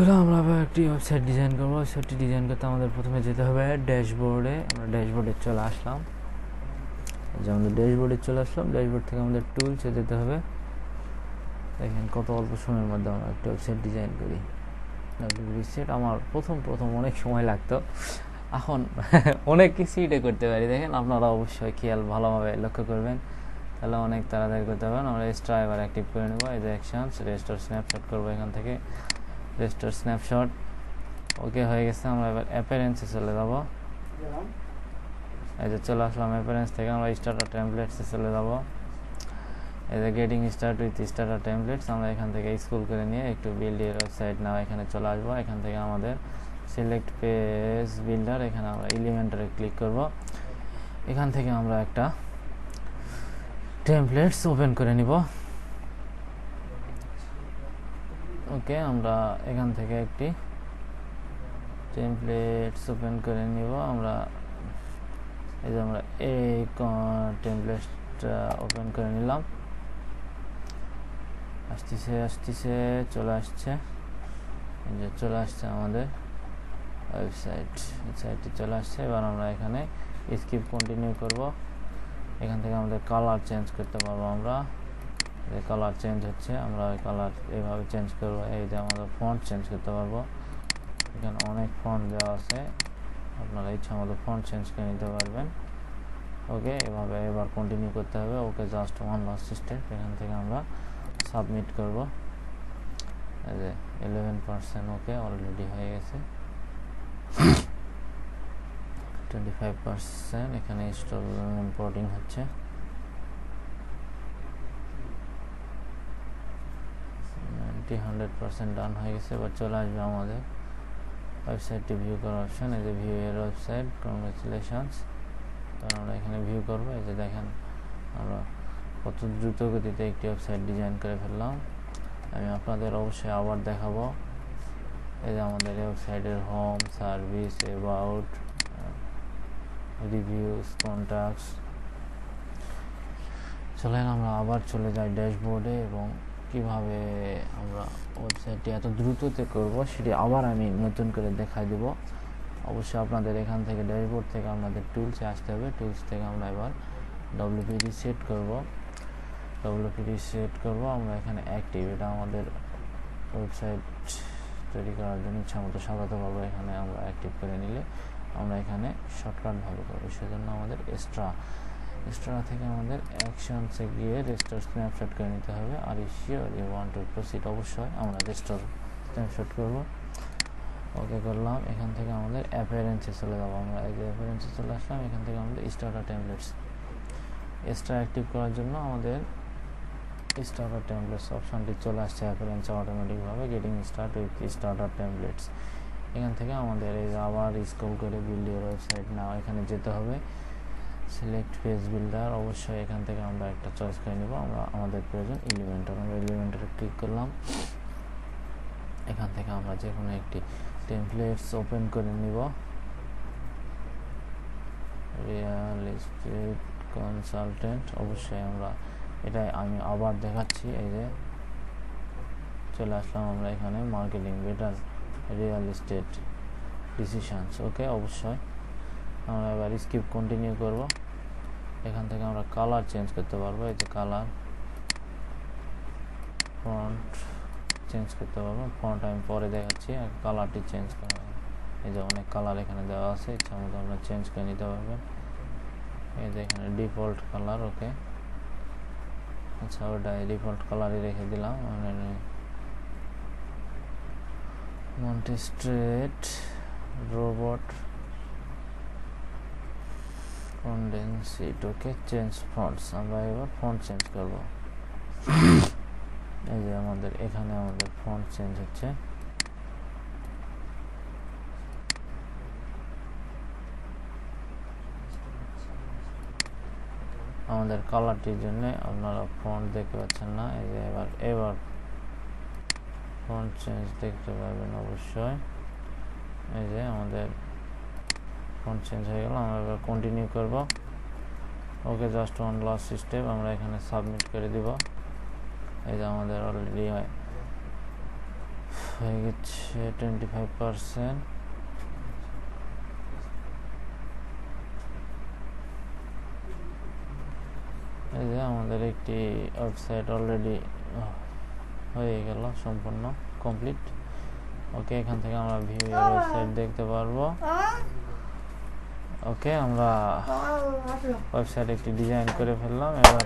হলো আমরা আবার একটি ওয়েবসাইট ডিজাইন করবো। ওয়েবসাইটটি ডিজাইন করতে আমাদের প্রথমে যেতে হবে ড্যাশবোর্ডে। আমরা ড্যাশবোর্ডে চলে আসলাম, যে আমাদের ড্যাশবোর্ডে চলে আসলাম। ড্যাশবোর্ড থেকে আমাদের টুলসে যেতে হবে। দেখেন কত অল্প সময়ের মধ্যে আমরা একটা ওয়েবসাইট ডিজাইন করি। রিসেট আমার প্রথম অনেক সময় লাগতো, এখন অনেক কিছু এটা করতে পারি। দেখেন আপনারা অবশ্যই খেয়াল ভালোভাবে লক্ষ্য করবেন, তাহলে অনেক তাড়াতাড়ি করতে পারবেন। আমরা এক্সট্রা এবার অ্যাক্টিভ করে নেবো। এই যে অ্যাকশনস, রেস্টোর স্ন্যাপশট করবো এখান থেকে। রেস্টোর স্ন্যাপশট ওকে হয়ে গেছে। আমরা এবার অ্যাপিয়ারেন্সে চলে যাবো। এই যে চলে আসলাম অ্যাপিয়ারেন্স থেকে। আমরা স্টার্টার টেমপ্লেটসে চলে যাবো। এই যে getting start with starter templates, আমরা এখান থেকে স্ক্রল করে নিয়ে একটু বিল্ড ইউর ওয়েবসাইট নাও এখানে চলে আসবো। এখান থেকে আমাদের সিলেক্ট পেজ বিল্ডার, এখানে আমরা এলিমেন্টারে ক্লিক করব। এখান থেকে আমরা একটা টেমপ্লেটস ওপেন করে নিব। ওকে, আমরা এখান থেকে একটি টেমপ্লেটস ওপেন করে নিব। আমরা এই যে আমরা এই টেমপ্লেটসটা ওপেন করে নিলাম। আসতেছে চলে আসছে, এই যে চলে আসছে আমাদের ওয়েবসাইটটি চলে আসছে। এবার আমরা এখানে স্কিপ কন্টিনিউ করব। এখান থেকে আমাদের কালার চেঞ্জ করতে পারবো। আমরা যে কালার চেঞ্জ হচ্ছে, আমরা ওই কালার এইভাবে চেঞ্জ করব। এই যে আমাদের ফন্ট চেঞ্জ করতে পারবো। এখানে অনেক ফন্ট দেওয়া আছে, আপনারা ইচ্ছা মতো ফন্ট চেঞ্জ করে নিতে পারবেন। ওকে, এভাবে এবার কন্টিনিউ করতে হবে। ওকে, জাস্ট ওয়ান লাস্ট স্টেপ। এখান থেকে আমরা সাবমিট করব। এই যে 11% ওকে অলরেডি হয়ে গেছে। 25% এখানে ইনস্টল ইম্পোর্টিং হচ্ছে। 100% ডান হয়ে গেছে। এবার চলে আসবে আমাদের ওয়েবসাইটটি ভিউ করার অপশন। এই যে ভিউ এর ওয়েবসাইট, কংগ্রেচুলেশনস। কারণ আমরা এখানে ভিউ করবো। এই যে দেখেন আমরা কত দ্রুত গতিতে একটি ওয়েবসাইট ডিজাইন করে ফেললাম। আমি আপনাদের অবশ্যই আবার দেখাবো। এই যে আমাদের ওয়েবসাইটের home, service, about, reviews, contacts. চলেন আমরা আবার চলে যাই ড্যাশবোর্ডে, এবং কিভাবে আমরা ওয়েবসাইটটি এত দ্রুততে করব সেটি আবার আমি নতুন করে দেখাই দেব। অবশ্যই আপনাদের এখান থেকে ড্যাশবোর্ড থেকে আপনাদের টুলসে আসতে হবে। টুলস থেকে আমরা এবার ডব্লিউপি সেট করব। আমরা এখানে অ্যাক্টিভ, এটা আমাদের ওয়েবসাইট তৈরি করার জন্য ইচ্ছা মতো সাজাতে পারবো। এখানে আমরা অ্যাক্টিভ করে নিলে আমরা এখানে শর্টকাটভাবে করবো। সেজন্য আমাদের এক্সট্রা থেকে আমাদের অ্যাকশনসে গিয়ে রেস্টোর স্ন্যাপশট করে নিতে হবে। আর sure you want to proceed, অবশ্যই আমরা রেস্টোর স্ন্যাপশট করবো। ওকে করলাম। এখান থেকে আমাদের অ্যাপিয়ারেন্সে চলে যাবো। আমরা এই যে অ্যাপিয়ারেন্সে চলে আসলাম। এখান থেকে আমাদের স্টার্টার টেমপ্লেটস এক্সট্রা অ্যাক্টিভ করার জন্য আমাদের স্টার্টার টেমপ্লেটস অপশনটি চলে আসছে অ্যাপিয়ারেন্সে অটোমেটিকভাবে। Getting start with starter templates, এখান থেকে আমাদের এই আবার স্ক্রল করে বিল্ড ইউর ওয়েবসাইট নাও এখানে যেতে হবে। সিলেক্ট পেজ বিল্ডার, অবশ্যই এখান থেকে আমরা একটা চয়েস করে নিব। আমরা আমাদের প্রয়োজন এলিমেন্টার, আমরা এলিমেন্টারে ক্লিক করলাম। এখান থেকে আমরা যে কোনো একটি টেমপ্লেটস ওপেন করে নিব। রিয়েল এস্টেট কনসালটেন্ট, অবশ্যই আমরা এটাই আমি আবার দেখাচ্ছি। এই যে চলে আসলাম আমরা এখানে marketing better real estate decisions. Okay, অবশ্যই আমরা এবার স্কিপ কন্টিনিউ করব। এখান থেকে আমরা কালার চেঞ্জ করতে পারবো। এই যে কালার, ফন্ট চেঞ্জ করতে পারবো। ফন্ট আমি পরে দেখাচ্ছি, আর কালারটি চেঞ্জ করা। এই যে অনেক কালার এখানে দেওয়া আছে, ইচ্ছা মতো আমরা চেঞ্জ করে নিতে পারবেন। এই যে এখানে ডিফল্ট কালার। ওকে, আচ্ছা ওটা ডিফল্ট কালারই রেখে দিলাম। মন্টেস্ট্রেট রোবট কন্ডেন্সিট। ওকে, চেঞ্জ ফন্টস, আমরা এবার ফন্ট চেঞ্জ করব। এই যে আমাদের এখানে আমাদের ফন্ট চেঞ্জ হচ্ছে। আমাদের কালারটির জন্য আপনারা ফন্ট দেখতে পাচ্ছেন না। এই যে এবার ফন্ট চেঞ্জ দেখতে পারবেন অবশ্যই। এই যে আমাদের ফন্ট চেঞ্জ হয়ে গেল। আমরা এবার কন্টিনিউ করব। ওকে, জাস্ট ওয়ান লাস্ট স্টেপ, আমরা এখানে সাবমিট করে দিব। এই যে আমাদের অলরেডি হয়ে গেছে 25%। এই যে আমাদের একটি ওয়েবসাইট অলরেডি হয়ে গেল, সম্পূর্ণ কমপ্লিট। ওকে, এখান থেকে আমরা ভিউ এর ওয়েবসাইট দেখতে পারবো। ওকে, আমরা ওয়েবসাইট একটি ডিজাইন করে ফেললাম। এবার